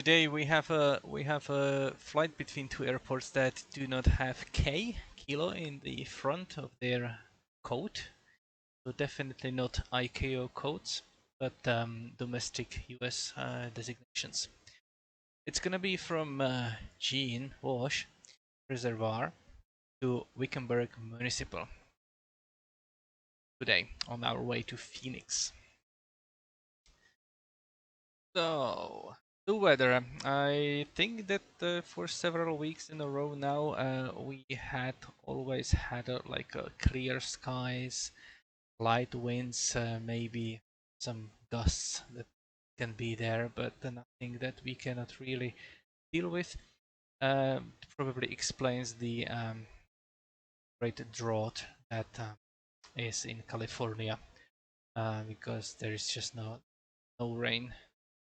Today we have a flight between two airports that do not have kilo in the front of their code, so definitely not ICAO codes, but domestic US designations. It's gonna be from Gene Wash Reservoir to Wickenburg Municipal today on our way to Phoenix. So, the weather. I think that for several weeks in a row now, we had always had clear skies, light winds, maybe some gusts that can be there, but nothing that we cannot really deal with. Probably explains the great drought that is in California, because there is just no rain.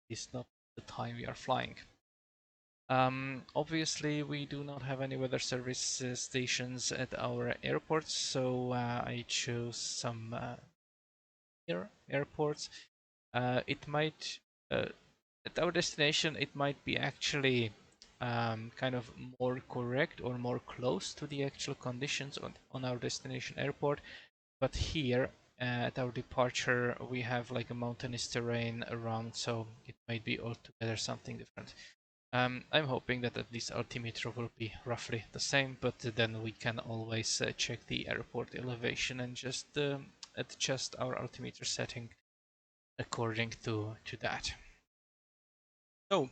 It's not the time we are flying. Obviously, we do not have any weather service stations at our airports, so I chose some near airports. It might at our destination, it might be actually kind of more correct or more close to the actual conditions on our destination airport. But here at our departure, we have like a mountainous terrain around, so it might be altogether something different. I'm hoping that at least altimeter will be roughly the same, but then we can always check the airport elevation and just adjust our altimeter setting according to that. So,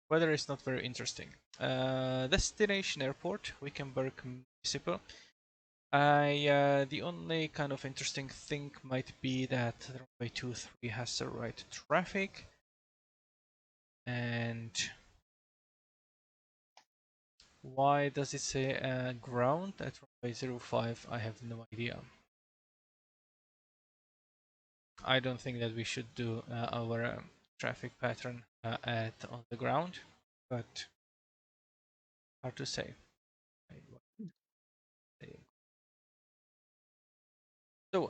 weather is not very interesting. Destination airport, Wickenburg Municipal. The only kind of interesting thing might be that runway 23 has the right traffic, and why does it say ground at runway 05? I have no idea. I don't think that we should do our traffic pattern at on the ground, but hard to say. So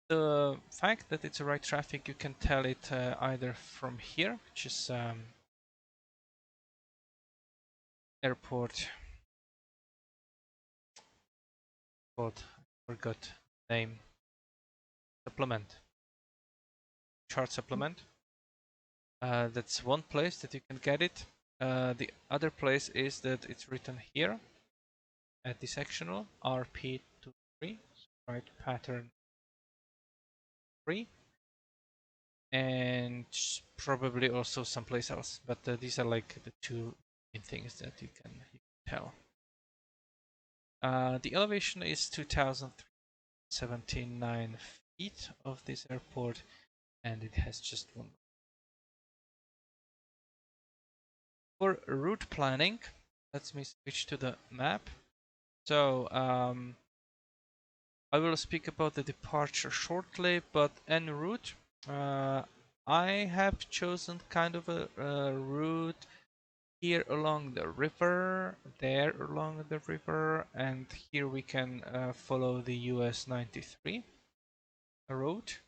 the fact that it's a right traffic, you can tell it either from here, which is airport called, I forgot the name, supplement, chart supplement. That's one place that you can get it. The other place is that it's written here at the sectional RP23, right pattern 3, and probably also someplace else. But these are like the two main things that you can tell. The elevation is 2,379 feet of this airport, and it has just one. For route planning, let me switch to the map. So I will speak about the departure shortly, but en route, I have chosen kind of a route here along the river, there along the river, and here we can follow the US 93 road.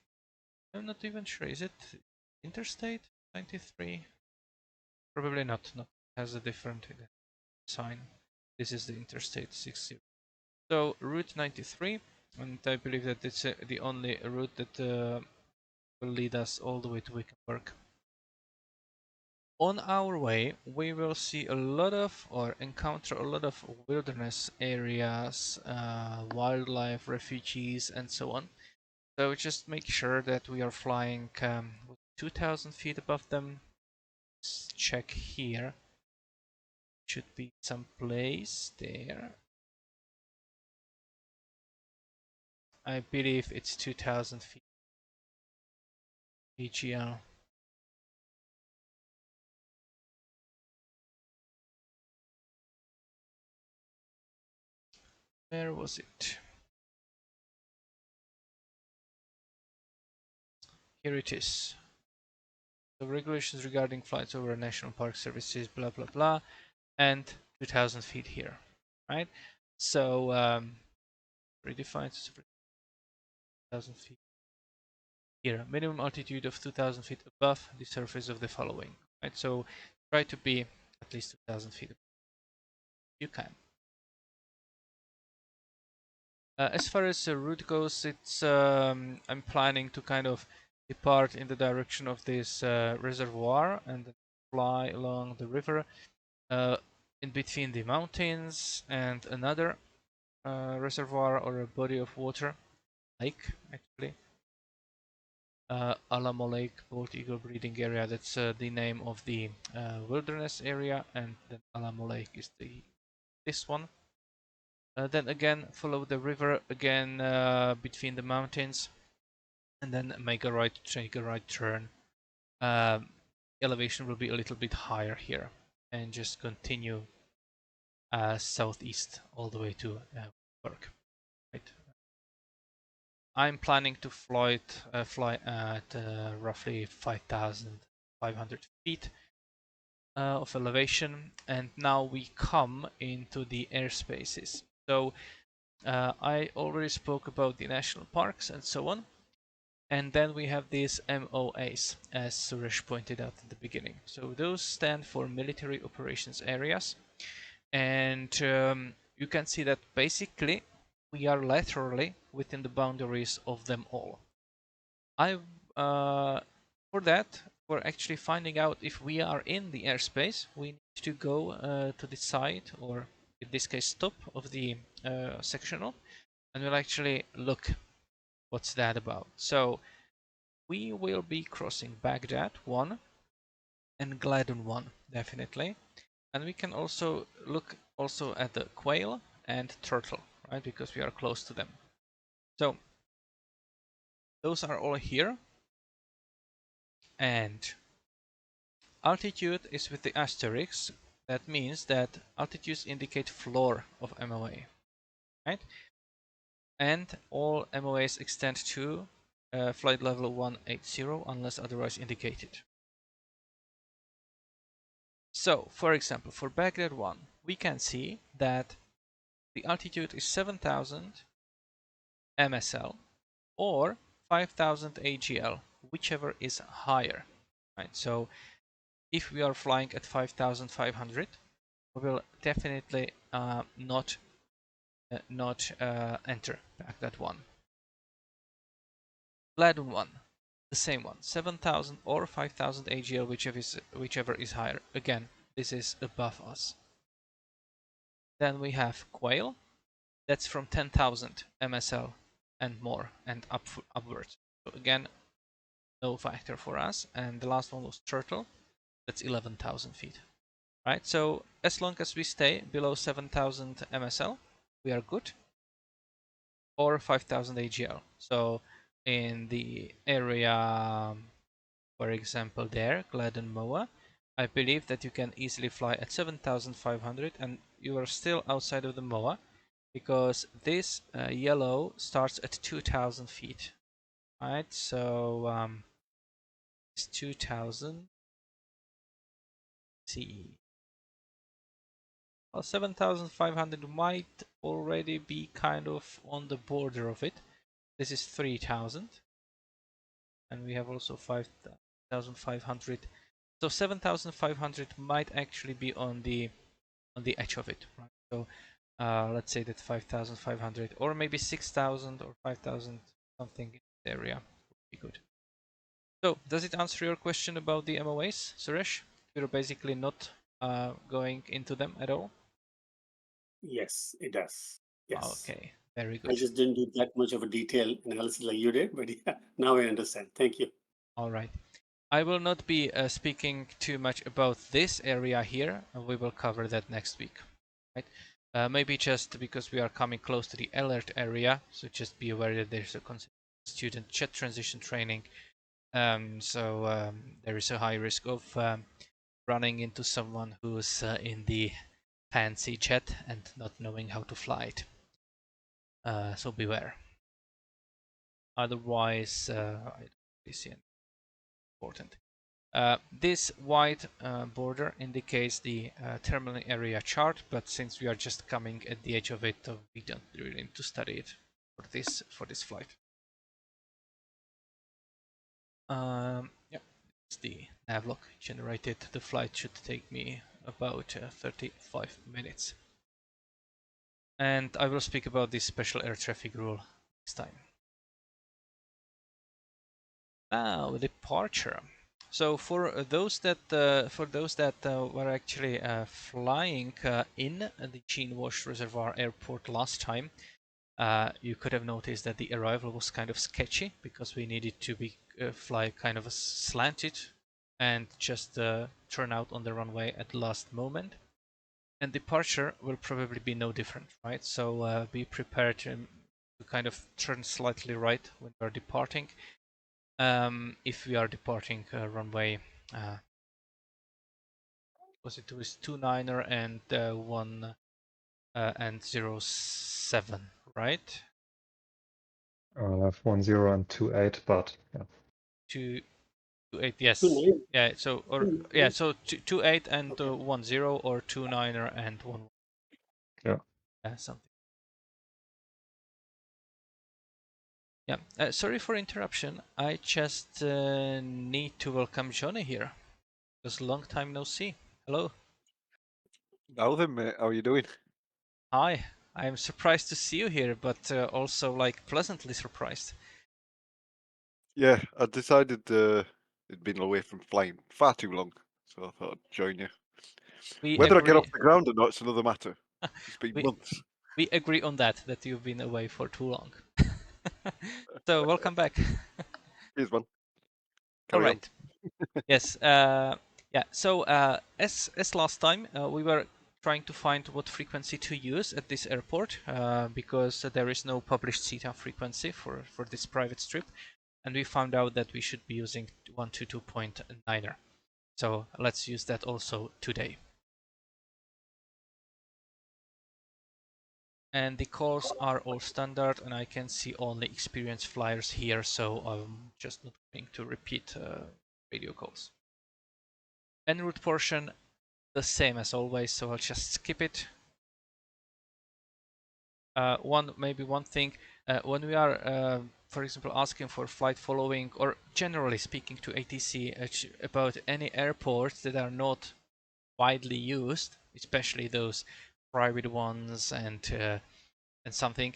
I'm not even sure, is it Interstate 93? Probably not, no, it has a different sign. This is the Interstate 60. So Route 93, and I believe that it's the only route that will lead us all the way to Wickenburg. On our way, we will see a lot of, or encounter a lot of wilderness areas, wildlife, refugees, and so on. So just make sure that we are flying 2,000 feet above them. Let's check here. Should be some place there. I believe it's 2,000 feet. AGL. Where was it? Here it is. The regulations regarding flights over national park services, blah blah blah, and 2,000 feet here, right? So redefines 2,000 feet here. Minimum altitude of 2,000 feet above the surface of the following. right? So try to be at least 2,000 feet. You can. As far as the route goes, it's I'm planning to kind of depart in the direction of this reservoir and then fly along the river in between the mountains and another reservoir or a body of water, lake actually. Alamo Lake, Bald Eagle breeding area. That's the name of the wilderness area, and then Alamo Lake is this one. Then again, follow the river again between the mountains, and then make a right, take a right turn. Elevation will be a little bit higher here, and just continue southeast all the way to Wickenburg. Right. I'm planning to fly at roughly 5,500 feet of elevation, and now we come into the airspaces. So I already spoke about the national parks and so on, and then we have these MOAs, as Suresh pointed out at the beginning. So those stand for military operations areas, and you can see that basically we are laterally within the boundaries of them all. For that, for actually finding out if we are in the airspace, we need to go to the side, or in this case top of the sectional, and we'll actually look what's that about. So we will be crossing Baghdad 1 and Gladden 1, definitely. And we can also look also at the quail and turtle, right? Because we are close to them. So those are all here. And altitude is with the asterisk. That means that altitudes indicate floor of MOA, right? And all MOAs extend to flight level 180 unless otherwise indicated. So, for example, for Baghdad 1, we can see that the altitude is 7,000 MSL or 5,000 AGL, whichever is higher, right? So if we are flying at 5,500, we will definitely not enter Baghdad 1. Gladden 1, the same one, 7,000 or 5,000 AGL, whichever is higher. Again, this is above us. Then we have Quail, that's from 10,000 MSL and more, and upwards. So again, no factor for us. And the last one was Turtle, that's 11,000 feet. Right, so as long as we stay below 7,000 MSL, we are good, or 5,000 AGL. So in the area, for example, there, Gladden Moa, I believe that you can easily fly at 7,500 and you are still outside of the MOA because this yellow starts at 2,000 feet. Right, so it's 2,000. See. Well, 7,500 might already be kind of on the border of it. This is 3,000. And we have also 5,500. So 7,500 might actually be on the edge of it, right? So let's say that 5,500 or maybe 6,000 or 5,000 something in this area would be good. So does it answer your question about the MOAs, Suresh? We're basically not going into them at all. Yes, it does. Yes. Okay, very I good. just didn't do that much of a detailed analysis like you did, but yeah, now I understand. Thank you. All right. I will not be speaking too much about this area here. We will cover that next week, right? Maybe just because we are coming close to the alert area, so just be aware that there's a student jet transition training. So there is a high risk of running into someone who's in the fancy jet and not knowing how to fly it. So beware. Otherwise, I don't really see anything important. This white border indicates the terminal area chart, but since we are just coming at the edge of it, we don't really need to study it for this flight. Yeah, it's the navlog generated. The flight should take me about 35 minutes. And I will speak about this special air traffic rule next time. Now, departure. So for those that were actually flying in the Gene Wash Reservoir Airport last time, you could have noticed that the arrival was kind of sketchy because we needed to fly kind of slanted and just turn out on the runway at the last moment. And departure will probably be no different, right? So be prepared to kind of turn slightly right when we're departing. If we are departing runway, it was 29er and 1 and 07, right? I have 10 and 28, but yeah. 28, yes. 29. Yeah, so or yeah, so 28 and Okay. 10 or 29er and 1. Yeah. Something. Yeah. Sorry for interruption. I just need to welcome Johnny here. Because long time no see. Hello. Now then, mate, how are you doing? Hi. I'm surprised to see you here, but also like pleasantly surprised. Yeah, I decided it'd been away from flying far too long, so I thought I'd join you. Whether I get off the ground or not, it's another matter. It's been months. We agree on that you've been away for too long. So welcome back. Here's one. All Carry right. Yes. Yeah. So as last time, we were trying to find what frequency to use at this airport because there is no published CETA frequency for this private strip, and we found out that we should be using 122.9er. So let's use that also today. And the calls are all standard, and I can see only experienced flyers here, so I'm just not going to repeat radio calls. En route portion, the same as always, so I'll just skip it. One thing, when we are, for example, asking for flight following, or generally speaking to ATC about any airports that are not widely used, especially those private ones and something,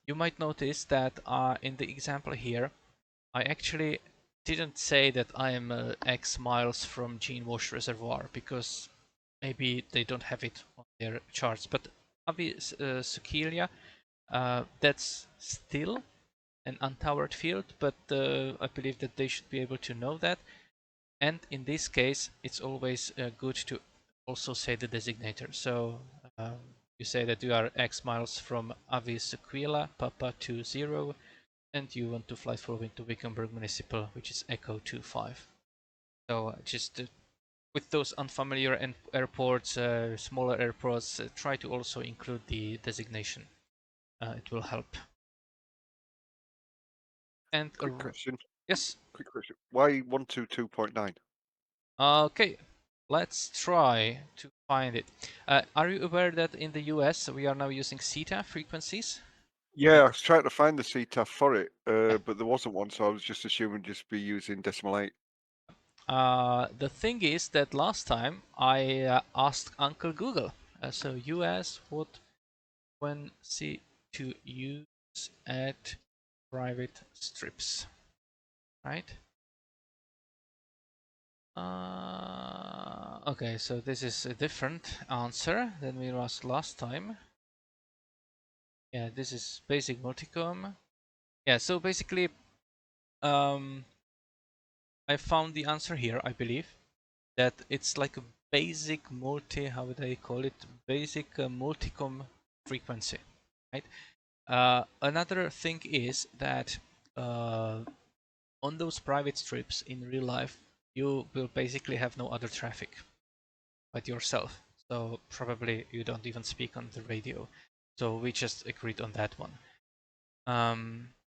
you might notice that in the example here, I actually didn't say that I am X miles from Gene Wash Reservoir because maybe they don't have it on their charts. But Sukilia, that's still an untowered field, but I believe that they should be able to know that. And in this case, it's always good to also say the designator. So you say that you are X miles from Avis Aquila, Papa 20, and you want to fly following to Wickenburg Municipal, which is Echo 25. So just with those unfamiliar airports, smaller airports, try to also include the designation. It will help. And Quick question. Yes. Quick question. Why 122.9? Okay, let's try to find it. Are you aware that in the US we are now using CETA frequencies? Yeah, I was trying to find the CTAF for it, but there wasn't one, so I was just assuming just be using decimal 8. The thing is that last time I asked Uncle Google. So US what frequency to use at private strips, right? Okay, so this is a different answer than we asked last time. Yeah, this is basic multicom. Yeah, so basically, I found the answer here, I believe, that it's like a basic how would I call it? Basic multicom frequency, right? Another thing is that on those private strips in real life, you will basically have no other traffic but yourself. So probably you don't even speak on the radio. So we just agreed on that one.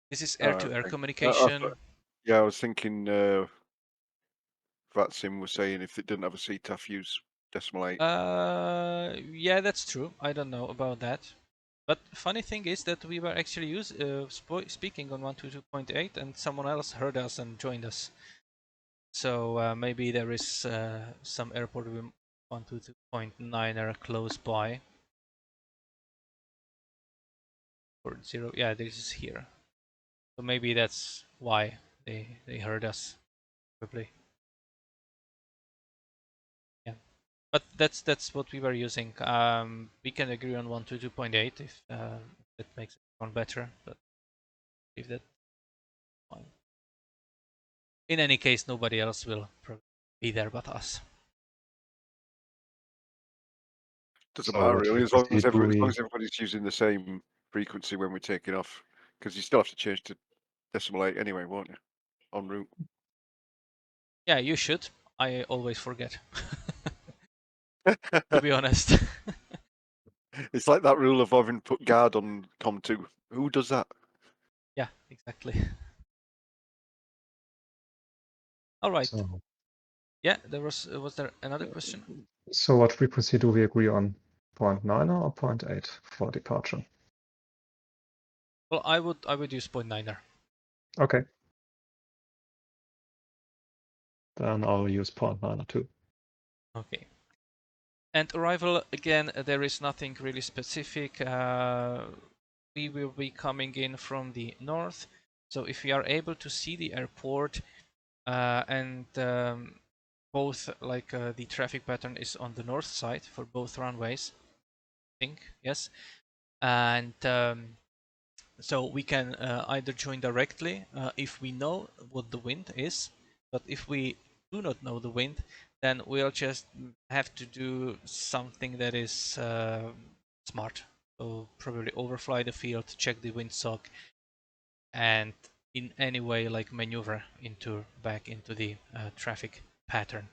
This is air-to-air communication. Yeah, I was thinking Vatsim was saying if it didn't have a CTAF, use decimal 8. Yeah, that's true. I don't know about that. But funny thing is that we were actually speaking on 122.8 and someone else heard us and joined us. So maybe there is some airport with 122.9 close by. Or 0, yeah, this is here. So maybe that's why they heard us, probably. Yeah, but that's what we were using. We can agree on 122.8 if that makes it sound better, but if that fine. In any case, nobody else will be there but us. Doesn't So matter what really, as long as, frequency do as long we? as everybody's using the same frequency when we're taking off, because you still have to change to decimal 8 anyway, won't you? En route. Yeah, you should. I always forget. To be honest. It's like that rule of having put guard on Com2. Who does that? Yeah, exactly. All right. So, Yeah, was there another question? so what frequency do we agree on? 0.9 or 0.8 for departure? Well, I would use 0.9. Okay. Then I'll use 0.9 too. Okay. And arrival, again, there is nothing really specific. We will be coming in from the north. So if we are able to see the airport and both the traffic pattern is on the north side for both runways, I think, yes. And so we can either join directly if we know what the wind is, but if we do not know the wind, then we'll just have to do something that is smart. So probably overfly the field, check the windsock, and in any way maneuver back into the traffic pattern.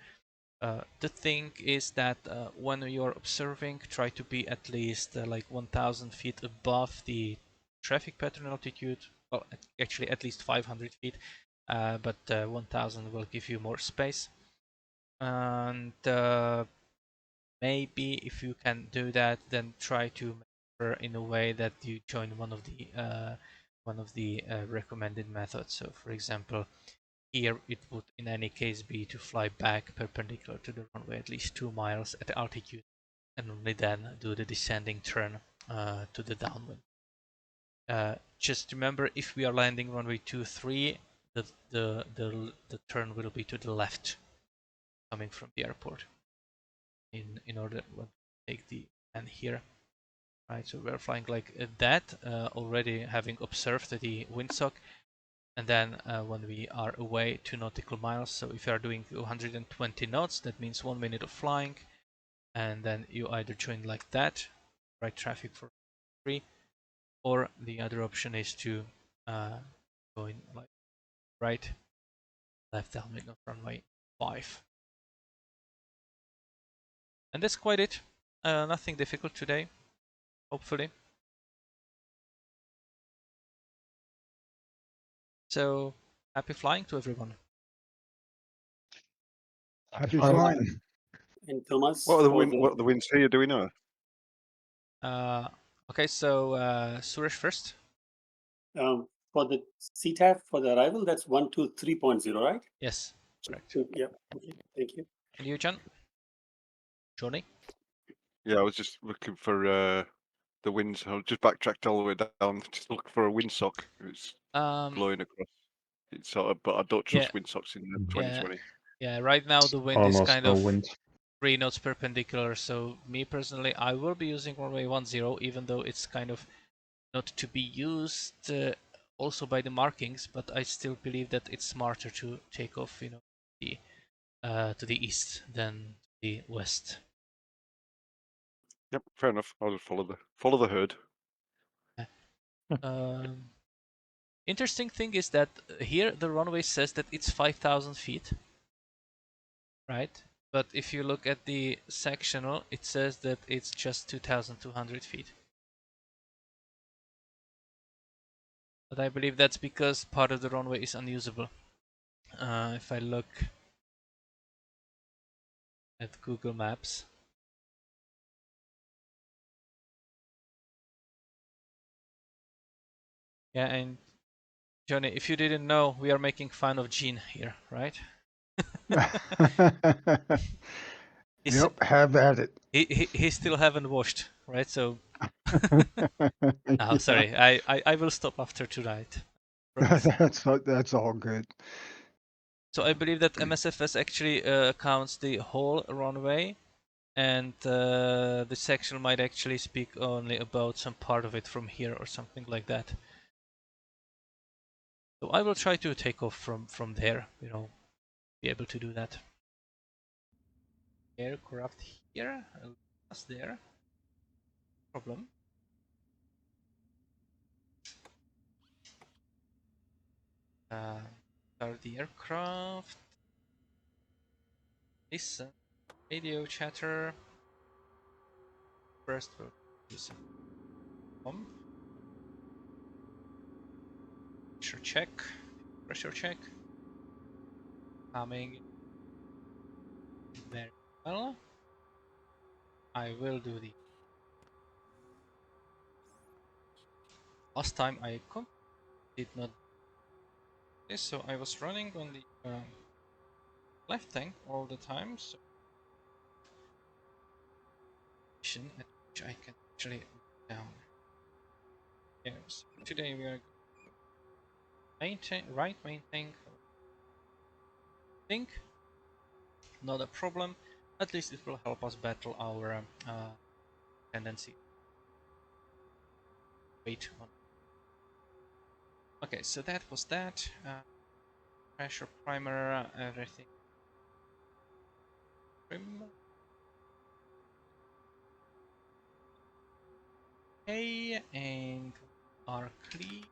The thing is that when you're observing, try to be at least 1,000 feet above the traffic pattern altitude. Well, actually at least 500 feet, but 1,000 will give you more space. And maybe if you can do that, then try to maneuver in a way that you join one of the recommended methods. So, for example, here it would in any case be to fly back perpendicular to the runway at least 2 miles at altitude, and only then do the descending turn to the downwind. Just remember, if we are landing runway 23, the turn will be to the left, coming from the airport. In order to take the and here, right? So we're flying like that, already having observed the windsock. And then when we are away 2 nautical miles, so if you are doing 120 knots, that means 1 minute of flying, and then you either join like that, right traffic for 3, or the other option is to join like right, left downwind of runway 5. And that's quite it. Nothing difficult today, hopefully. So happy flying to everyone. Happy Fine. flying. And Thomas, What are the for what are the winds here? Do we know? Okay, so Suresh first. for the CTAF for the arrival, that's 123.0, right? Yes, correct. Yeah. Okay. Thank you. And you, John? Johnny? Yeah, I was just looking for the winds. I just backtracked all the way down, just looking for a windsock. It's blowing across. It's sort of, but I don't trust windsocks in 2020. Yeah. Right now the wind is Almost kind no of wind. 3 knots perpendicular. So me personally, I will be using runway 10, even though it's kind of not to be used also by the markings. But I still believe that it's smarter to take off, the to the east than the west. Yep, fair enough. I'll just follow the herd. Interesting thing is that here the runway says that it's 5,000 feet, right? But if you look at the sectional, it says that it's just 2,200 feet. But I believe that's because part of the runway is unusable. If I look at Google Maps, yeah, and Johnny, if you didn't know, we are making fun of Gene here, right? He's, Yep, have at it. he still haven't washed, right? So, oh, Yeah. sorry, I will stop after tonight. Promise. That's all good. So I believe that MSFS actually counts the whole runway, and the section might actually speak only about some part of it from here or something like that. So I will try to take off from there, you know, be able to do that. Aircraft here, that's there. Problem. Start the aircraft. Listen, radio chatter. First we'll do some pump. Pressure check. Coming very well. I will do the last time I did not do this, so I was running on the left tank all the time, so at which I can actually move down. Yes, today we are right main tank. Think not a problem. At least it will help us battle our tendency. Wait on. Okay, so that was that. Pressure primer, everything. Okay, and are clean.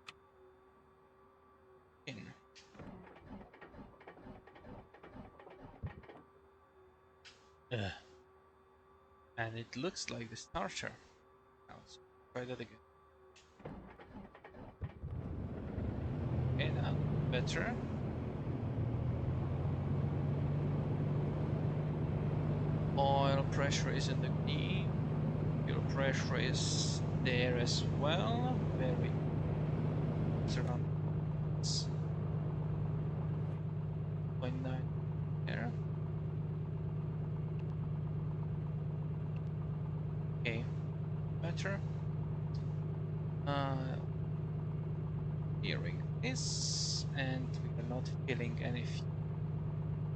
And it looks like the starter. Now let's try that again. Okay, now better. Oil pressure is in the green. Fuel pressure is there as well. Very. It's around 0.9 there. Okay, better. Hearing this, and we are not feeling any fuel.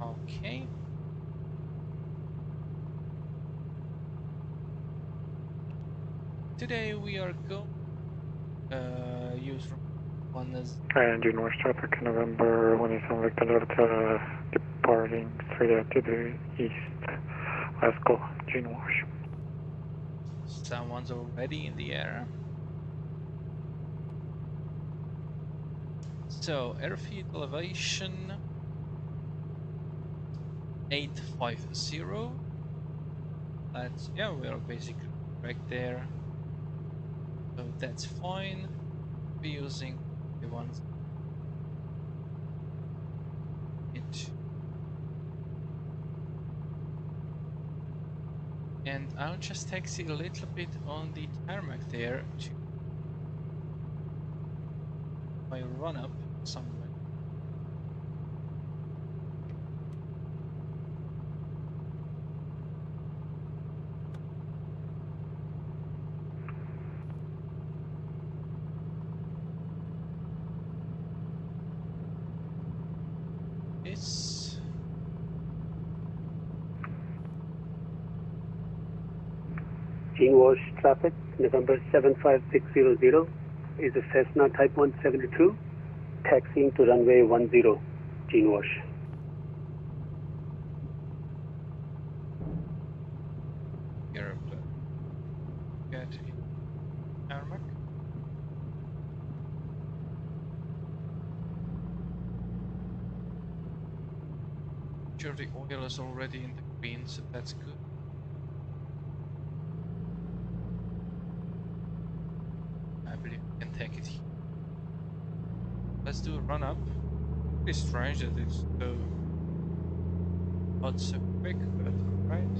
Okay. Today we are going use one as Gene Wash traffic November 17 Victor Delta departing straight out to the east. Let's go, Gene Wash. someone's already in the air. So airfield elevation 850. That's, yeah, we are basically right there. So that's fine. We're using the ones it. And I'll just taxi a little bit on the tarmac there to my run up somewhere. It's Gene Wash traffic, November 75600 is a Cessna Type 172, taxiing to runway 10, Gene Wash. airplane. Get in tarmac. Sure, the oil is already in the green, so that's good. I believe we can take it here. Let's do a run up. It's strange that it's so not so quick, but alright.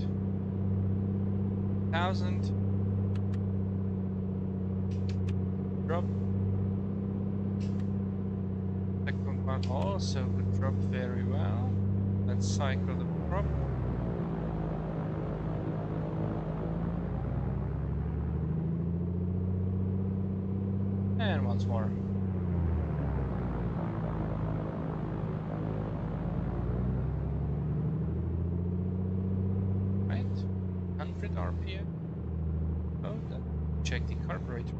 1000. Drop. Second one also could drop very well. Let's cycle the prop. And once more. Right, 100 RPM. Oh, check the carburetor.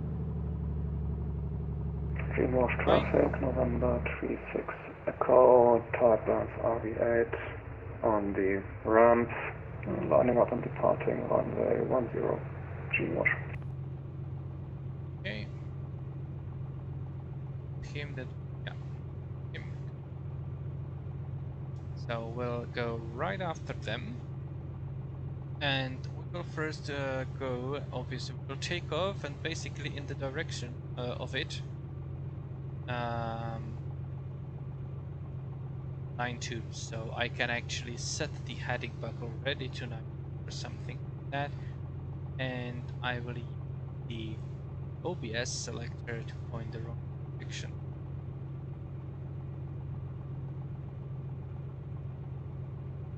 Gene Wash traffic, November 36 Echo, type lines RV8 on the ramp, lining up and departing runway 10, Gene Wash. Okay. Him that, yeah, him. So we'll go right after them. And we will first go, obviously we'll take off and basically in the direction of it. 9-2, so I can actually set the heading buckle ready to 9 or something like that, and I will use the OBS selector to point the wrong direction.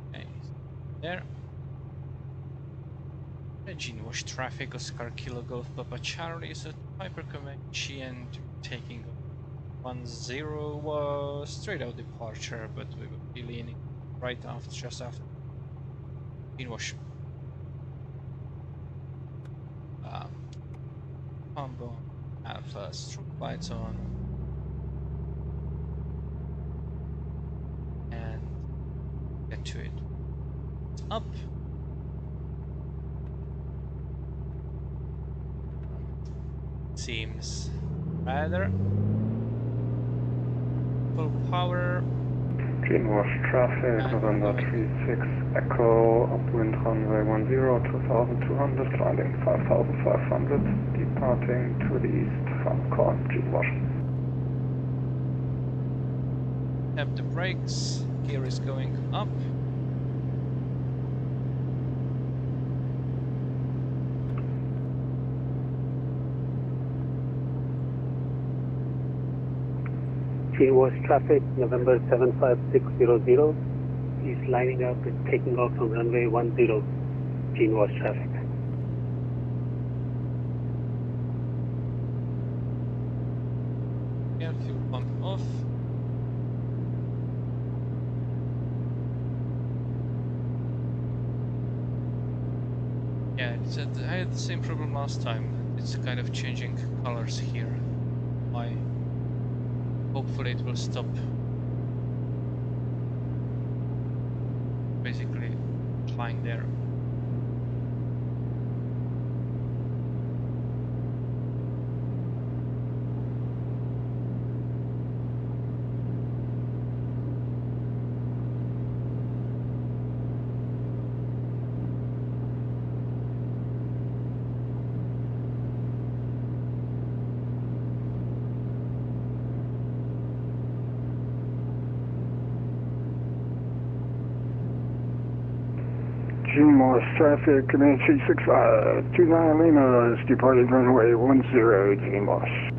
Okay, there. Gene Wash traffic, Oscar Kilo Golf Papa Charlie is a Piper Comanche and taking off 10 was straight out departure, but we will be leaning right after, just after Gene Wash. Combo Alpha strobe lights on and get to it. Up. Seems rather full power. Gene Wash traffic, November 36 Echo, upwind runway 10, 2200, landing 5500, departing to the east from Corn, Gene Wash. Tap the brakes, gear is going up. Gene Wash traffic, November 75600 is lining up and taking off from runway 10, Gene Wash traffic. Yeah, fuel pump off. Yeah, I had the same problem last time. It's kind of changing colors here. Why? Hopefully it will stop. Basically, flying there. Gene Wash traffic, Comanche 6529 Lima is departing runway 10, Gene Wash.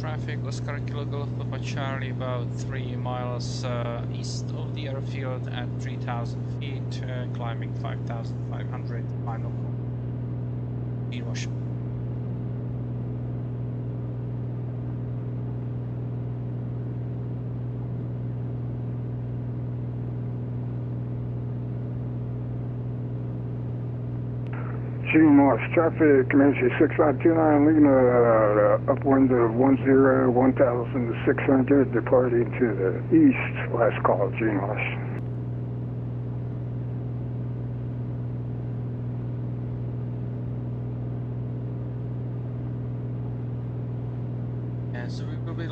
Traffic, Oscar Kilo Golf Papa Charlie, about 3 miles east of the airfield at 3,000 feet, climbing 5,500, final call. Gene Wash. Gene Wash traffic, Comanche 6529 Lima, upwind of 1,600, departing to the east, last call, Gene Wash.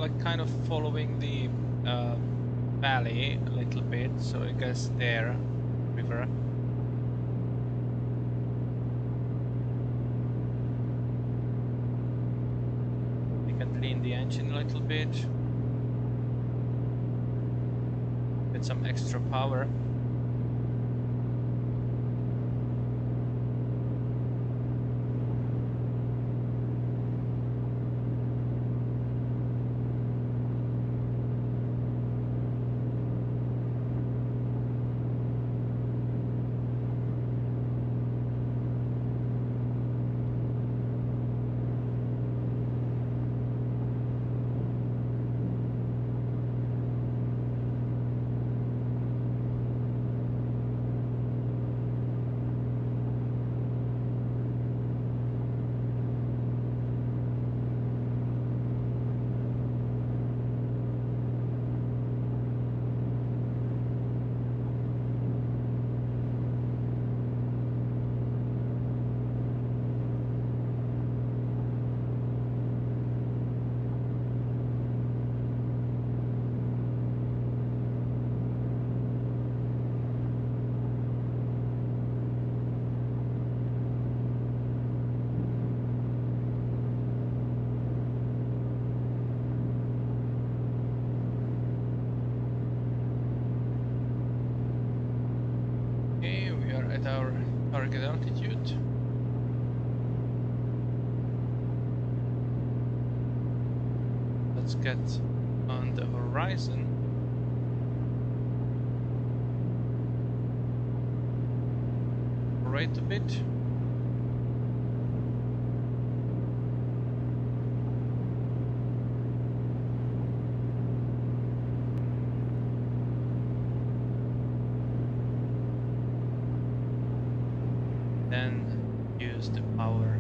like kind of following the valley a little bit, so I guess there, river. We can clean the engine a little bit. Get some extra power. At our target altitude. Let's get on the horizon. Right a bit. Then use the power.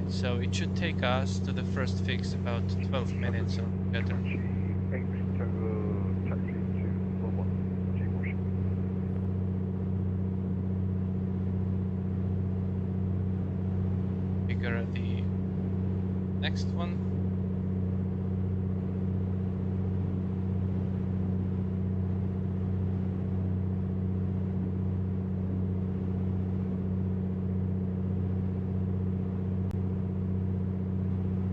So it should take us to the first fix about 12 minutes or better. Figure the next one.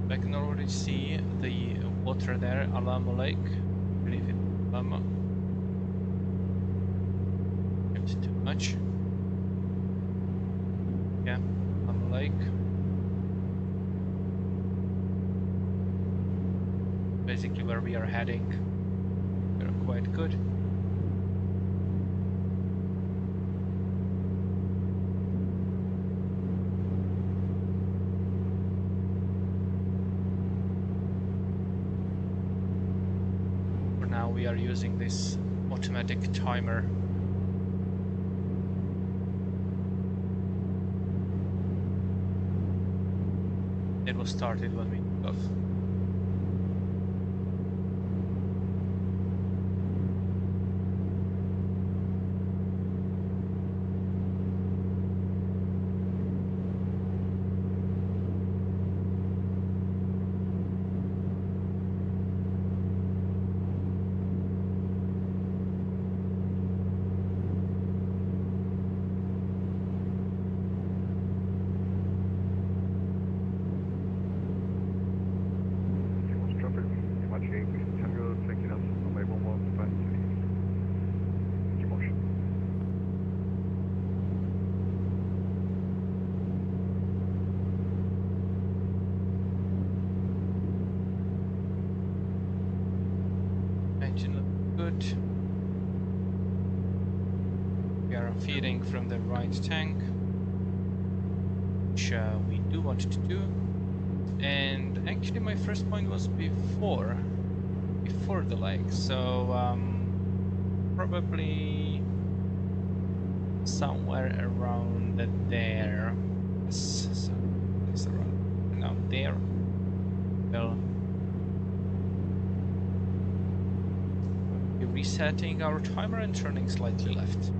I can already see the water there, Alamo Lake. I believe it's Alamo. Not too much. Yeah, Alamo Lake. Basically where we are heading. We're quite good. We are using this automatic timer. It was started when we took off. Feeding from the right tank, which we do want to do. And actually my first point was before before the lake, so probably somewhere around there. Yes, so it's around there. We'll be resetting our timer and turning slightly left.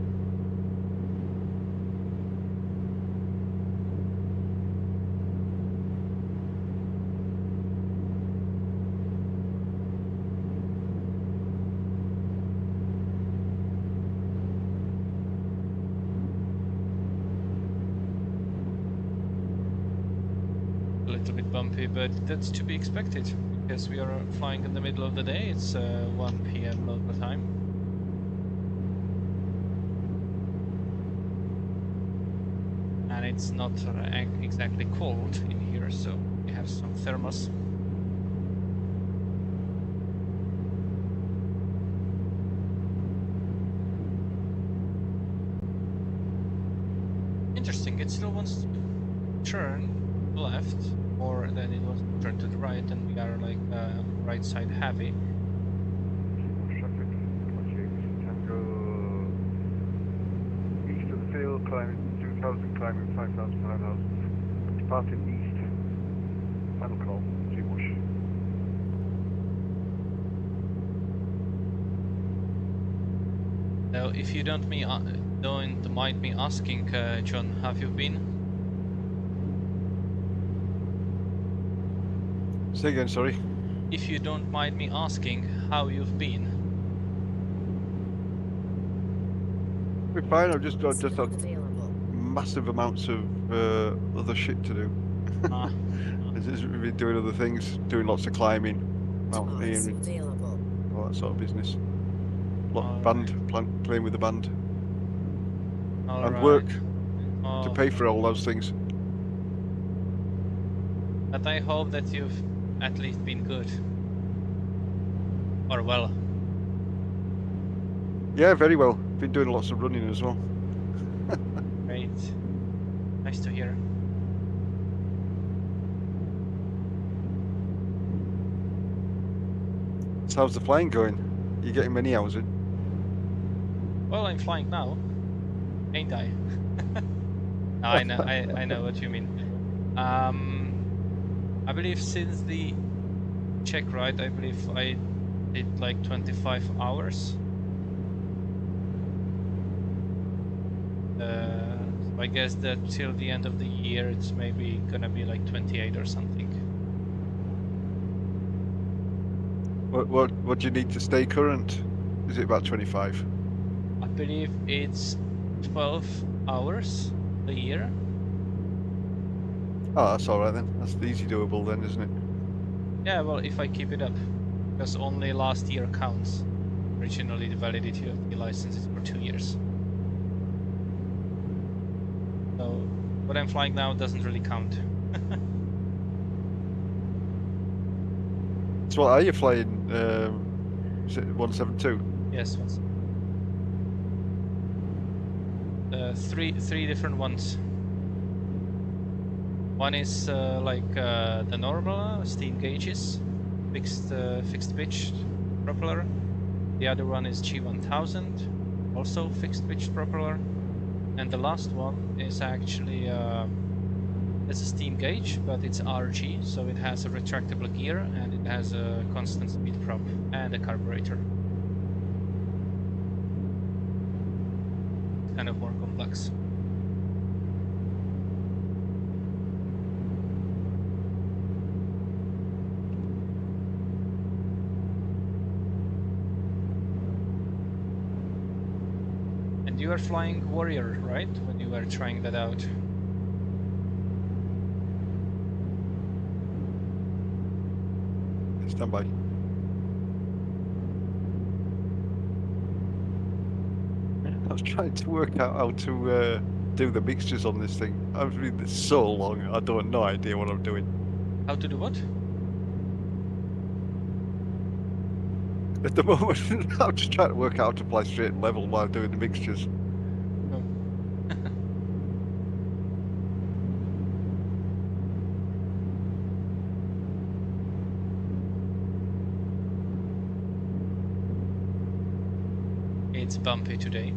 A little bit bumpy, but that's to be expected because we are flying in the middle of the day. It's 1 p.m. local time. And it's not exactly cold in here, so we have some thermos. Interesting, it still wants to turn left more than it wants to turn to the right, and we are like right side heavy. Traffic, Tango east of the field, climbing 2000, climbing 5000, 5000. Departing east. Final call, Gene Wash. Now, if you don't mind me asking, John, have you been? Say again, sorry. If you don't mind me asking how you've been. We're fine. I've just had massive amounts of other shit to do. We've been doing other things, doing lots of climbing, mountaineering, all that sort of business. Playing with the band, and work to pay for all those things. But I hope that you've at least been good. Or well. Yeah, very well. Been doing lots of running as well. Great. Nice to hear. So how's the flying going? You getting many hours in? Well, I'm flying now, ain't I? No, I know what you mean. I believe since the check ride, I believe I did like 25 hours. So I guess that till the end of the year, it's maybe gonna be like 28 or something. What do you need to stay current? Is it about 25? I believe it's 12 hours a year. Oh, that's all right then. That's easy doable then, isn't it? Yeah, well, if I keep it up, because only last year counts. Originally, the validity of the license is for 2 years. So, what I'm flying now doesn't really count. So what are you flying? Is it 172? Yes, once. Three different ones. One is like the normal steam gauges, fixed pitch propeller. The other one is G1000, also fixed pitch propeller. And the last one is actually it's a steam gauge, but it's RG, so it has a retractable gear and it has a constant speed prop and a carburetor. Kind of more complex. And you were flying Warrior, right? When you were trying that out. Stand by. I was trying to work out how to do the mixtures on this thing. I've been this so long, I don't have no idea what I'm doing. How to do what? At the moment, I'm just trying to work out how to fly straight and level while doing the mixtures. Oh. It's bumpy today.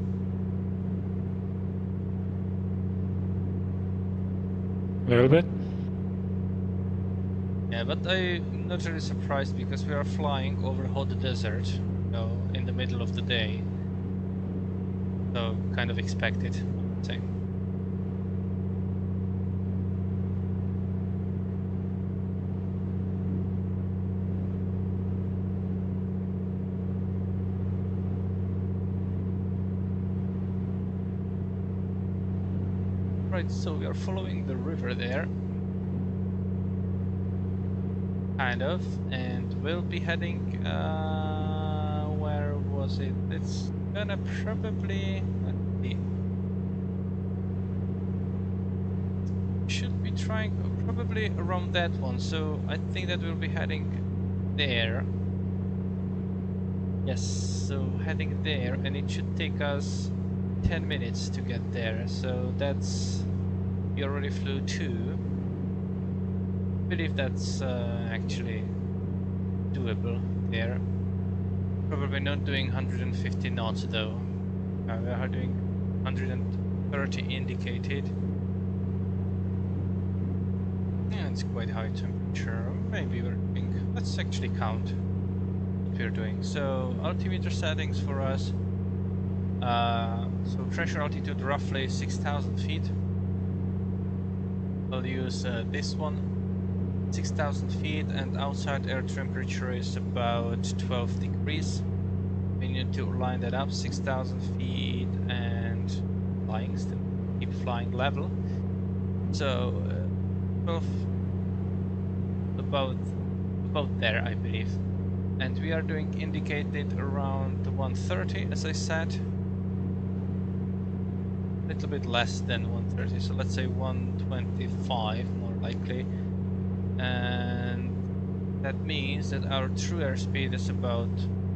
A little bit. Yeah, but I'm not really surprised because we are flying over hot desert, you know, in the middle of the day. So kind of expected, I would say. Right, so we are following the river there. Kind of, and we'll be heading, where was it? It's gonna probably, let's see. Should be trying, probably around that one, so I think that we'll be heading there. Yes, so heading there, and it should take us 10 minutes to get there, so that's, we already flew 2. I believe that's actually doable there. Probably not doing 150 knots though. We are doing 130 indicated. Yeah, it's quite high temperature. Maybe we're doing, let's actually count what we're doing. So altimeter settings for us. So pressure altitude roughly 6,000 feet. I'll use this one. 6,000 feet, and outside air temperature is about 12 degrees. We need to line that up, 6,000 feet and flying, still keep flying level. So 12, about there I believe. And we are doing indicated around 130 as I said. A little bit less than 130, so let's say 125 more likely. And that means that our true airspeed is about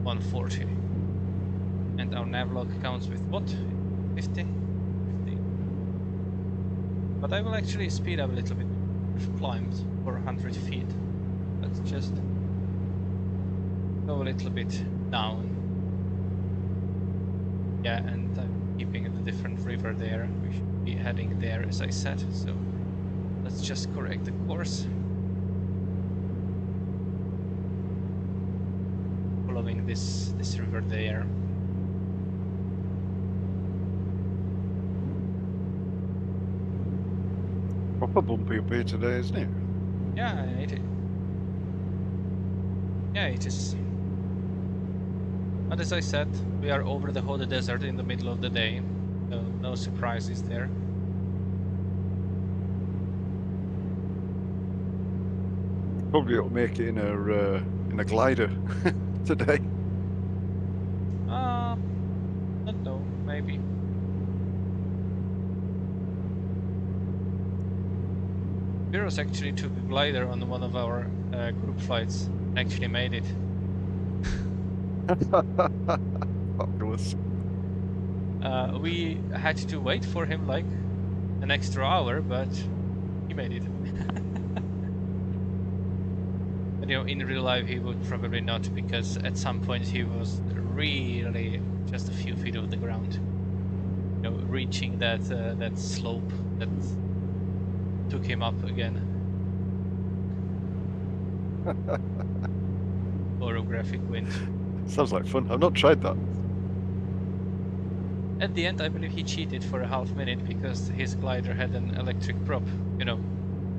140. And our navlog counts with what? 50? 50. But I will actually speed up a little bit. We've climbed for 100 feet. Let's just go a little bit down. Yeah, and I'm keeping a different river there. We should be heading there as I said, so let's just correct the course. Following this river there. Proper bumpy up here today, isn't it? Yeah, it is. Yeah, it is. But as I said, we are over the hot desert in the middle of the day, so no surprises there. Probably ought to make it in a glider today. Don't know, maybe. Virus actually took a glider on one of our group flights. Actually made it. Fabulous. We had to wait for him like an extra hour, but he made it. But you know, in real life he would probably not, because at some point he was really just a few feet off the ground. You know, reaching that that slope that took him up again. Orographic wind. Sounds like fun. I've not tried that. At the end, I believe he cheated for a half minute because his glider had an electric prop, you know,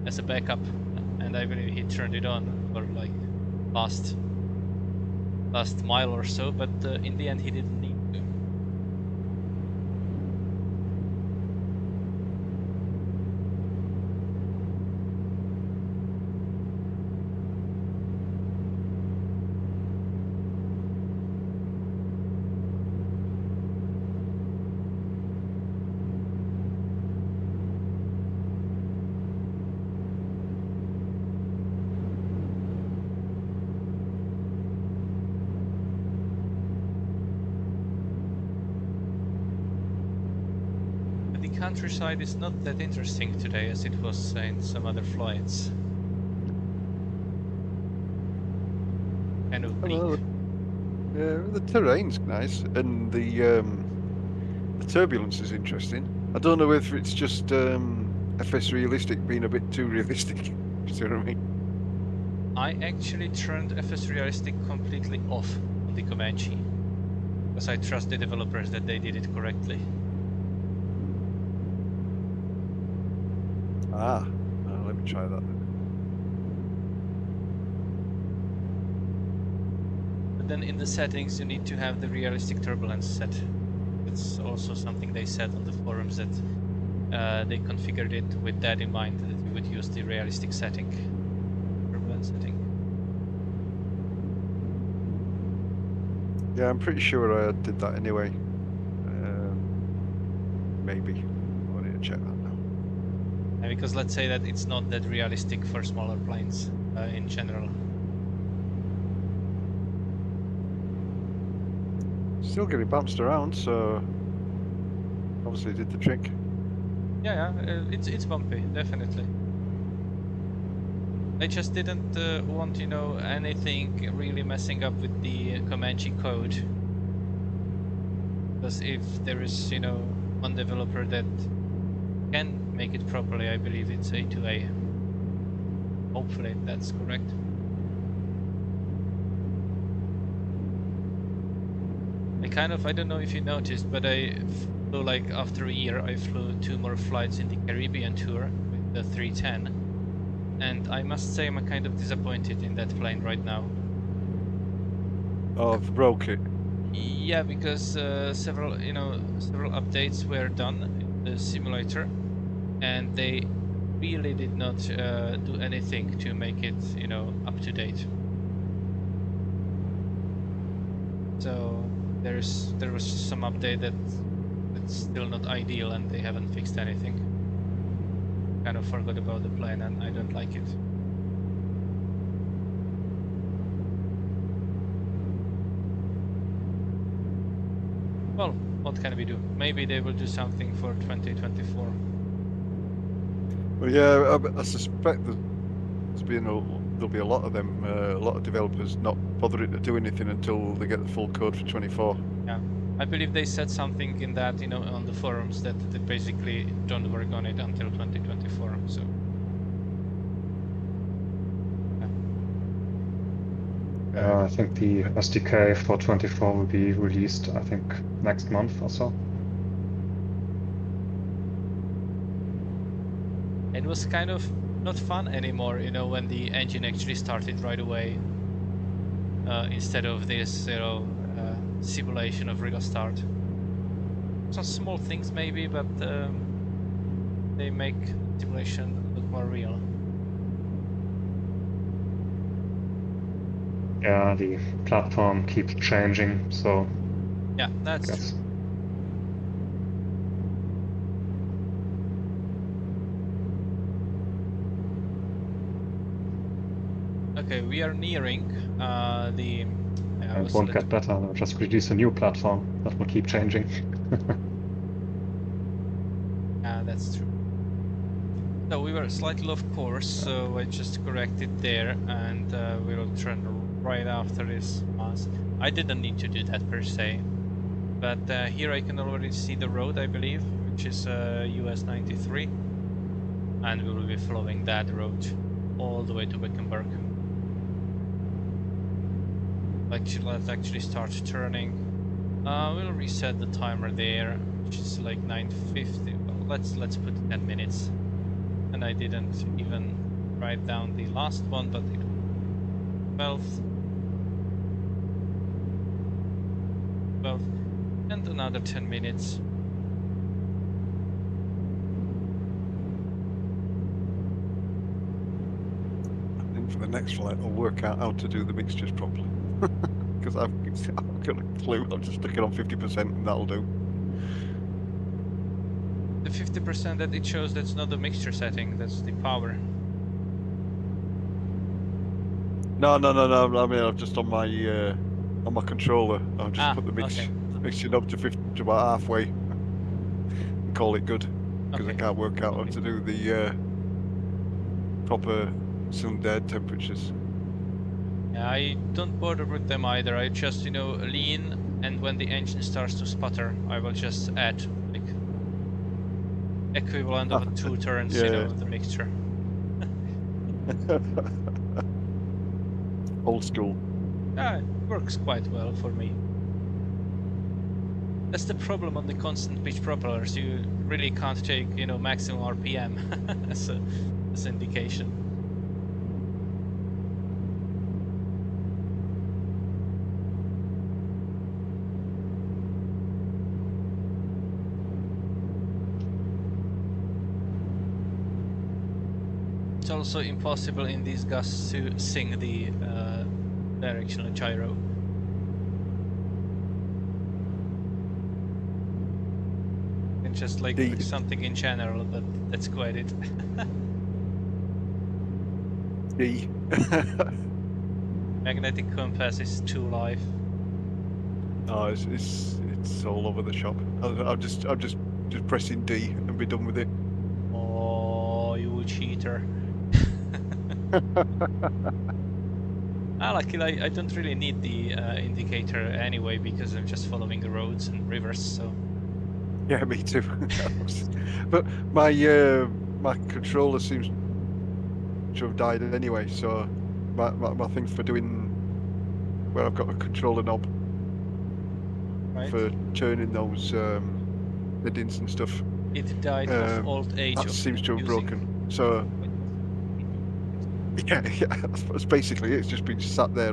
as a backup, and I believe he turned it on for like last mile or so, but in the end he didn't need to. Countryside is not that interesting today as it was in some other flights. Kind of bleak. The terrain's nice, and the turbulence is interesting. I don't know if it's just FS Realistic being a bit too realistic. You see what I mean? I actually turned FS Realistic completely off on the Comanche because I trust the developers that they did it correctly. Ah, let me try that then. But then in the settings you need to have the realistic turbulence set. It's also something they said on the forums that they configured it with that in mind, that you would use the realistic setting, turbulence setting. Yeah, I'm pretty sure I did that anyway. Maybe. I need to check that now. And because let's say that it's not that realistic for smaller planes in general. Still getting bounced around, so obviously did the trick. Yeah, it's bumpy, definitely. I just didn't want, you know, anything really messing up with the Comanche code. Because if there is, you know, one developer that can make it properly, I believe it's A2A. Hopefully that's correct. I don't know if you noticed, but I flew, like, after a year, I flew 2 more flights in the Caribbean tour with the 310. And I must say I'm kind of disappointed in that plane right now. Oh, I've broke it. Yeah, because several updates were done in the simulator, and they really did not do anything to make it, you know, up to date. So there was some update that's still not ideal, and they haven't fixed anything. Kind of forgot about the plane, and I don't like it. Well, what can we do? Maybe they will do something for 2024. Well, yeah, I suspect there'll be a lot of them, a lot of developers not bothering to do anything until they get the full code for 24. Yeah, I believe they said something in that, you know, on the forums that they basically don't work on it until 2024. So. I think the SDK for 24 will be released, I think, next month or so. It was kind of not fun anymore, you know, when the engine actually started right away, instead of this, you know, simulation of real start. Some small things maybe, but they make simulation look more real. Yeah, the platform keeps changing, so yeah, that's true. Okay, we are nearing the... it won't get better, they'll just release a new platform that will keep changing. Yeah, that's true. So we were slightly off course, so I just corrected there, and we'll turn right after this pass. I didn't need to do that per se, but here I can already see the road, I believe, which is US 93, and we will be following that road all the way to Wickenburg. Let's actually start turning. We'll reset the timer there, which is like 9:50. Well, let's put 10 minutes. And I didn't even write down the last one, but it was 12, and another 10 minutes. I think for the next flight I'll work out how to do the mixtures properly. Because I've got a clue, I'll just stick it on 50% and that'll do. The 50% that it shows, that's not the mixture setting, that's the power. No. I mean, I've just on my controller. I'll just put the mixing up to 50, to about halfway, and call it good. Because I can't work out how to do the proper cylinder head temperatures. Yeah, I don't bother with them either. I just, lean, and when the engine starts to sputter, I will just add, like, equivalent of 2 turns, Yeah. of the mixture. Old school. Yeah, it works quite well for me. That's the problem on the constant pitch propellers. You really can't take, maximum RPM as an indication. It's also impossible in these gusts to sing the directional gyro. And just like something in general, but that's quite it. D. Magnetic compass is too live. Oh, it's all over the shop. I'm just pressing D and be done with it. Oh, you cheater. Luckily, I don't really need the indicator anyway because I'm just following the roads and rivers, so... Yeah, me too. But my controller seems to have died anyway, so my thing for doing where I've got a controller knob for turning those biddings and stuff. It died of old age. That seems to have broken. So yeah, that's basically it. It's just been sat there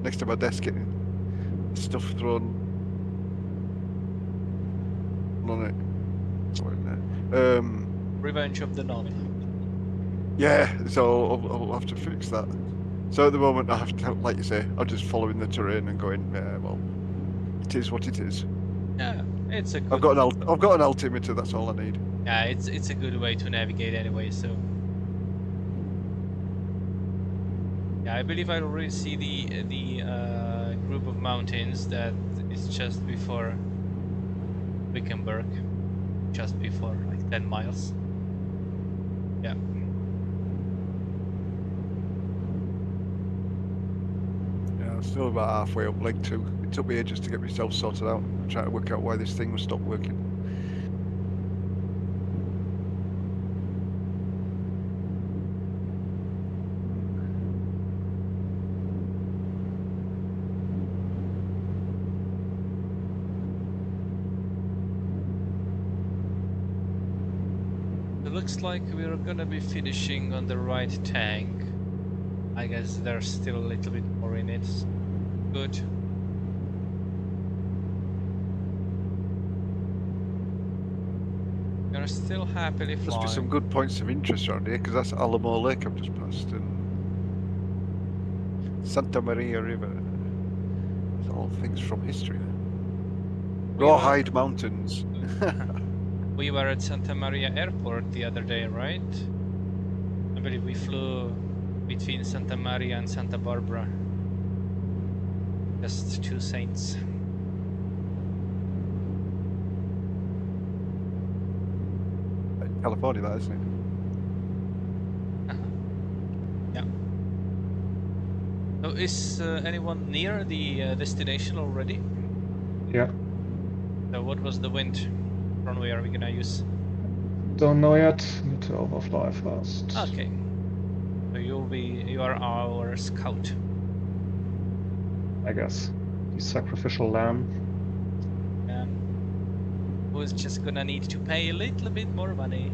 next to my desk getting stuff thrown on it. Revenge of the knob. Yeah, so I'll have to fix that. So at the moment, I have to, like you say, I'm just following the terrain and going, yeah, well, it is what it is. Yeah, it's a good... I've got an altimeter. That's all I need. Yeah, it's a good way to navigate anyway. So yeah, I believe I already see the group of mountains that is just before Wickenburg, just before like 10 miles. Yeah. Yeah, I'm still about halfway up leg 2. It took me ages to get myself sorted out. I'm trying to work out why this thing was stopped working. It looks like we're gonna be finishing on the right tank. I guess there's still a little bit more in it. Good. We're still happily flying. Must be some good points of interest around here, because that's Alamo Lake I've just passed, and Santa Maria River. It's all things from history. Rawhide Mountains. We were at Santa Maria Airport the other day, right? I believe we flew between Santa Maria and Santa Barbara. Just 2 saints. California, that, isn't it? Yeah. So is anyone near the destination already? Yeah. So what was the wind runway are we gonna use? Don't know yet. Need to overfly first. Okay. So you are our scout. I guess. The sacrificial lamb. Who is just gonna need to pay a little bit more money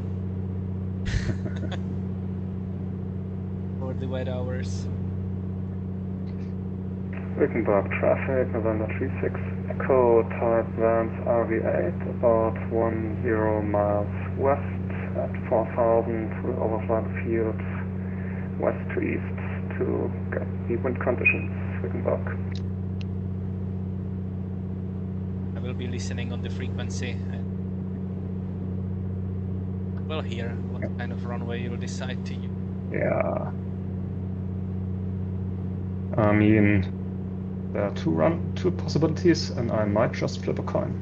for the wet hours. Wickenburg traffic, November 36, Echo type Vans RV8, about 10 miles west at 4000. We'll overfly the field west to east to get the wind conditions, Wickenburg. I will be listening on the frequency and we'll hear what kind of runway you'll decide to use. Yeah. I mean, there are two possibilities, and I might just flip a coin.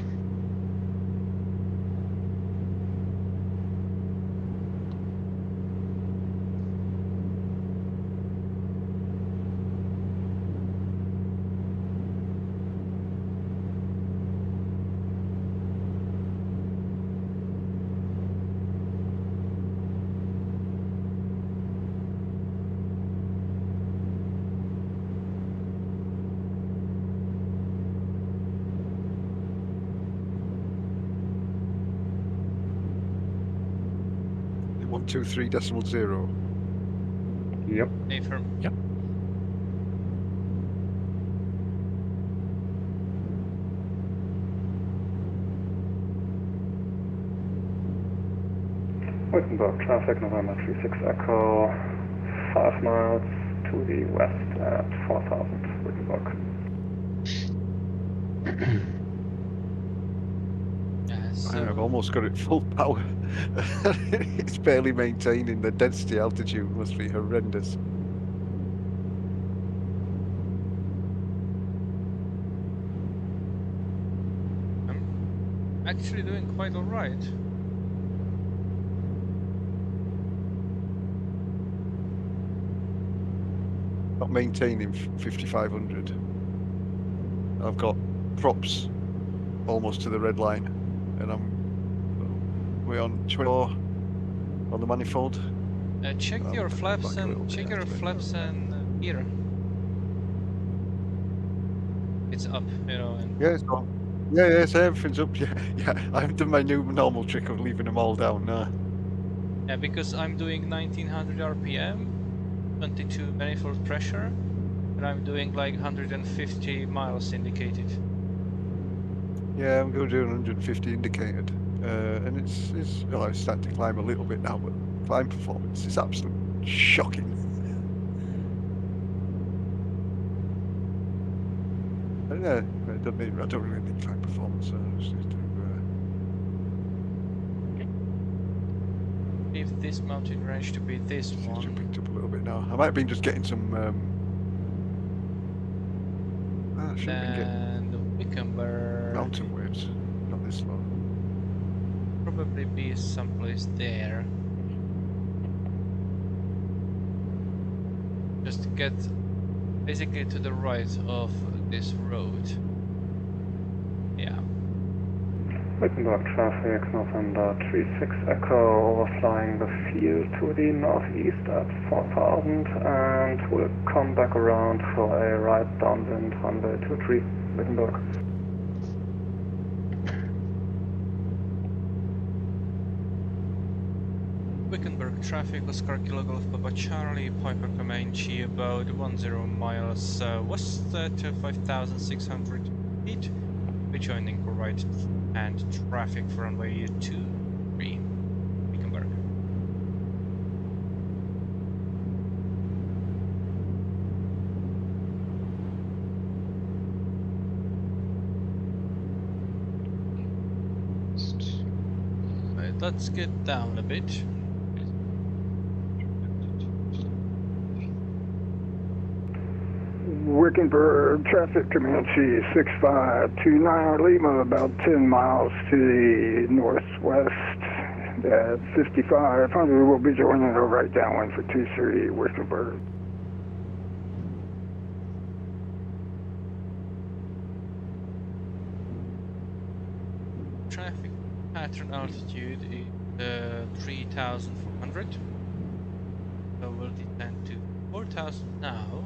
123.0. Yep. Affirm. Yep. Wickenburg traffic, November 36 Echo, 5 miles to the west at 4000 Wickenburg. I've almost got it full power. It's barely maintaining the density altitude. Must be horrendous. I'm actually doing quite all right. Not maintaining 5500. I've got props almost to the red line, and we're on 24 on the manifold. Check your flaps and gear. It's up, you know. And Yeah, it's on. Yeah, so everything's up. Yeah. I haven't done my new normal trick of leaving them all down now. yeah, because I'm doing 1900 RPM, 22 manifold pressure, and I'm doing like 150 miles indicated. Yeah, I'm going to do 150 indicated, and it's starting to climb a little bit now, but climb performance is absolutely shocking. I don't really need climb performance. So I just need to. If this mountain range to be this Seems to have one. picked up a little bit now. I might have been just getting some. I should have been getting And Wickenburg mountain waves, not this low. probably be someplace there. Just get basically to the right of this road. Yeah. Wickenburg traffic, November 36 Echo, overflying the field to the northeast at 4000, and we'll come back around for a right downwind runway 23 Wickenburg. Wickenburg traffic, Oscar Kilo Golf Papa Charlie, Piper Comanche, about 10 miles west at 5600 feet. Rejoining right hand traffic for runway 23 Wickenburg. Right, let's get down a bit. Wickenburg traffic, Comanche 6529 Lima, about 10 miles to the northwest at 5500. We'll be joining a right downwind for 23 Wickenburg. Traffic pattern altitude is 3400. So we'll descend to 4000 now.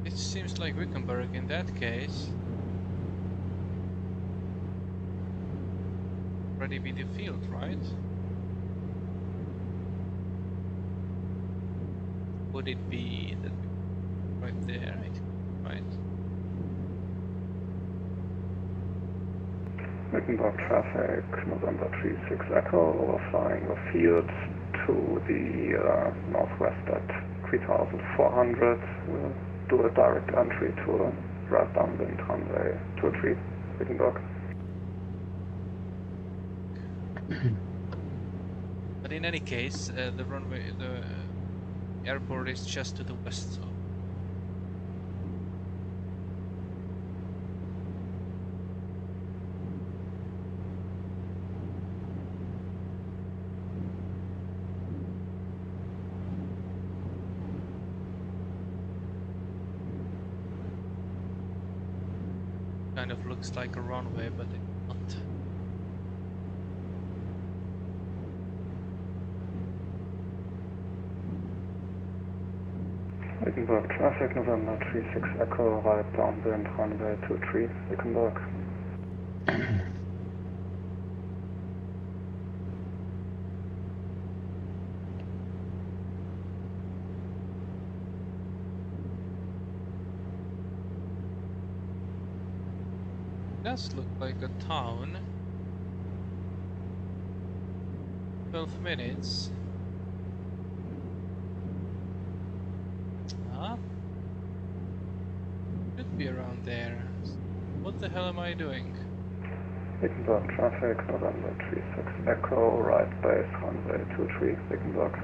It seems like Wickenburg in that case. Already be the field, right? Would it be that right there? Right. Wickenburg traffic, November 36 Echo, overflying the field to the northwest at 3400. We'll do a direct entry to a right downwind runway 23, Wickenburg. But in any case, the airport is just to the west. So. Kind of looks like a runway, but it's not. Wickenburg traffic, November 36 Echo, right downwind runway 23, Wickenburg. Does look like a town. 12 minutes. Should be around there. What the hell am I doing? Wickenburg traffic, November 36 Echo, right base runway 23, Wickenburg.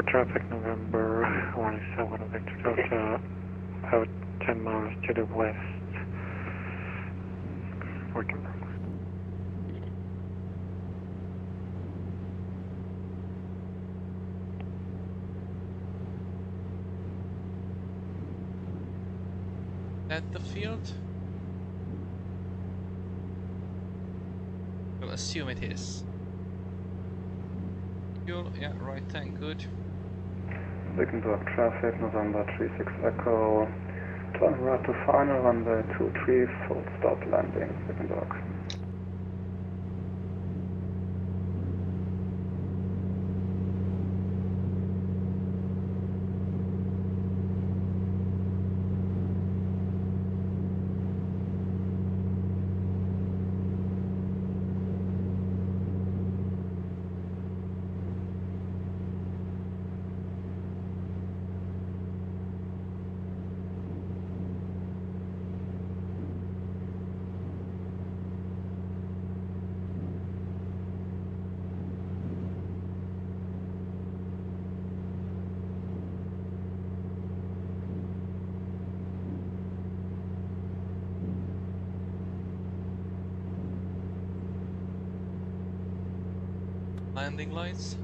Traffic, November 17 Victor Delta, about 10 miles to the west, Wickenburg. At the field? We'll assume it is. Fuel, yeah, right tank, good. Wickenburg traffic, November 36 Echo, turn right to final runway 23, full stop landing, Wickenburg. Landing lights.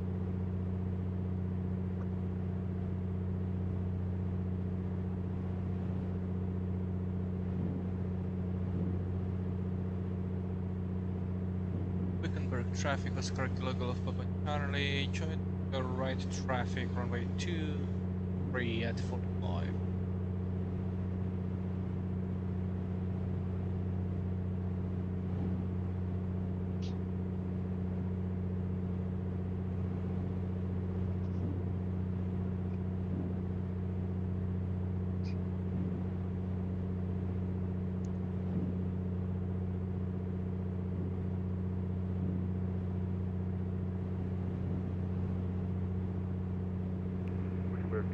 Wickenburg traffic was correct local of Papa Charlie. Join your right traffic runway 23 at 45.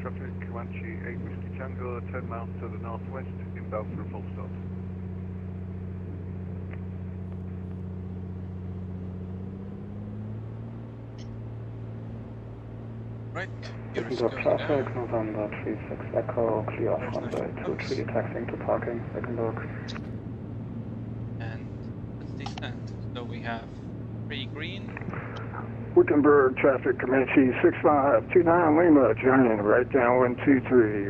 Traffic, Comanche 8 Whiskey Tango, 10 miles to the northwest, inbound for a full stop. Right, Wickenburg traffic, November 36 Echo, clear off runway 23, taxiing to parking, Wickenburg. And let's descend. So we have 3 green. Wickenburg traffic, Comanche 6529 Lima, joining right downwind 23,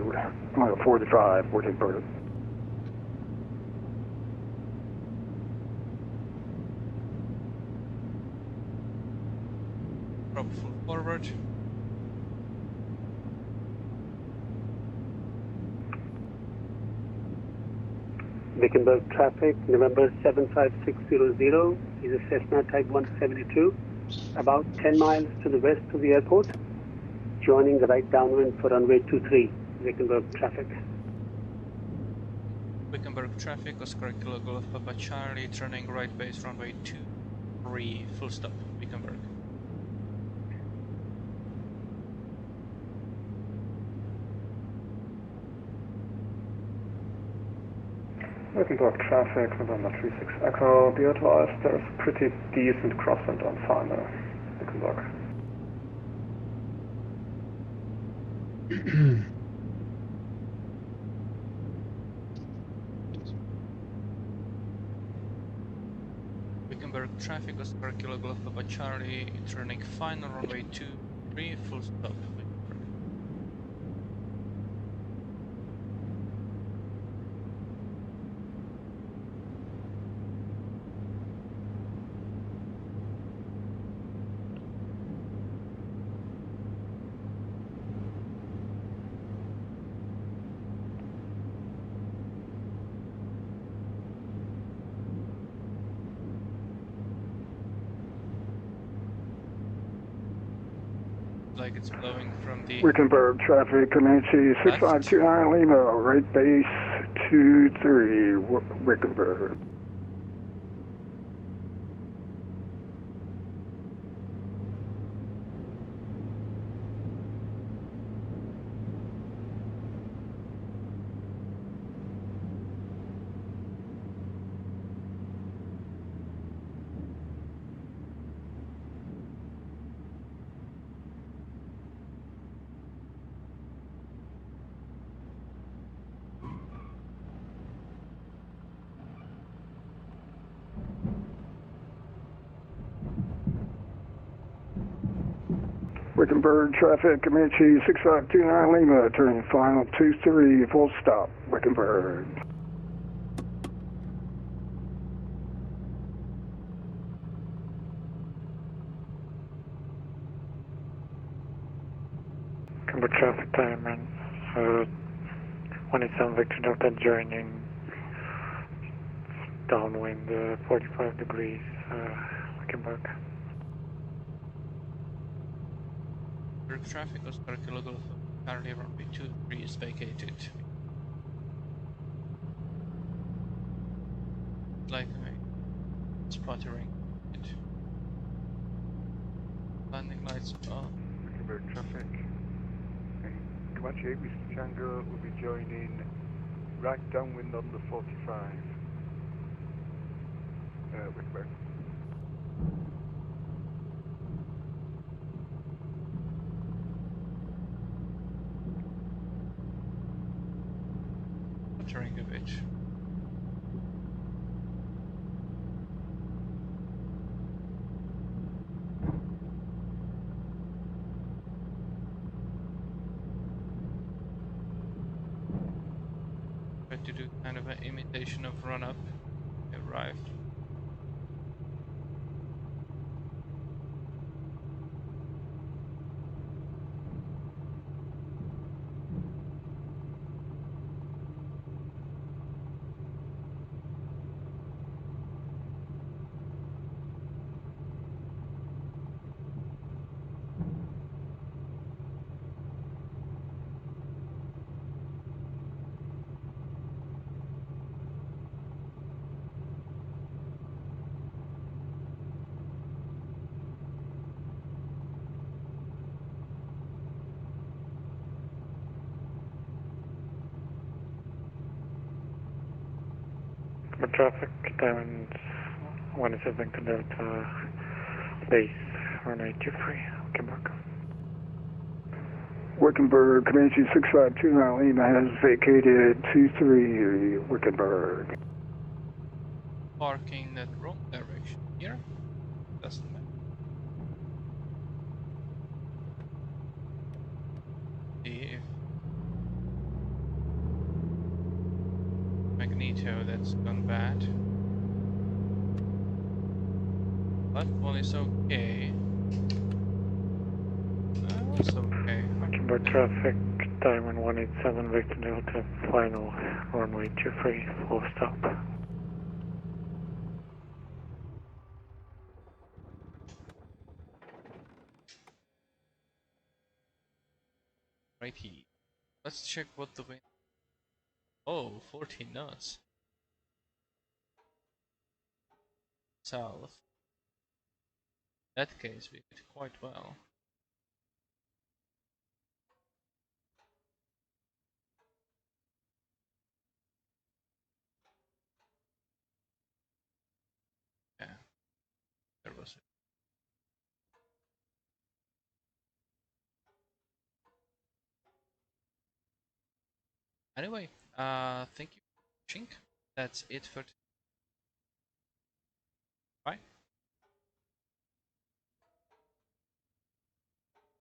45, Wickenburg. Drop full forward. Wickenburg traffic, November 75600 is a Cessna Type 172, about 10 miles to the west of the airport, joining the right downwind for runway 23, Wickenburg traffic. Wickenburg traffic, Oscar Kilo Golf Papa Charlie, turning right base runway 2 3, full stop, Wickenburg. Wickenburg traffic, November 36 Echo, be advised there's pretty decent crosswind on final, Wickenburg. Wickenburg traffic, Oscar Kilo Golf Papa Charlie, turning final, runway 23, full stop, Wickenburg. Like it's blowing from the Wickenburg traffic, Comanche 6529 Lima, right base 23, Wickenburg. Wickenburg traffic, Comanche 6529 Lima, turning final 23, full stop, Wickenburg. Wickenburg traffic time and 187 Victor Delta joining downwind 45 degrees, Wickenburg. traffic, Oscar Kilo Golf Charlie, runway 23 is vacated. Like a sputtering. Landing lights off. Wickenburg traffic. Comanche 8 Whiskey Tango will be joining right downwind on the 45. Wickenburg. Sputtering a bit. Tried to do kind of an imitation of run up. Arrived. Wickenburg traffic time and 187 Victor Delta base runway 23, Wickenburg. Wickenburg, Comanche 6529 Lima has vacated 23, Wickenburg. Parking that wrong direction here. Doesn't matter. See if Magneto that's gone bad. Left one is okay. That's okay. Wickenburg traffic time and 187 Victor Delta final runway 23, full stop. Righty. Let's check what the wind. Oh, 14 knots. South. that case, we did quite well. Yeah, there was it. Anyway, thank you for watching. That's it for today. Bye.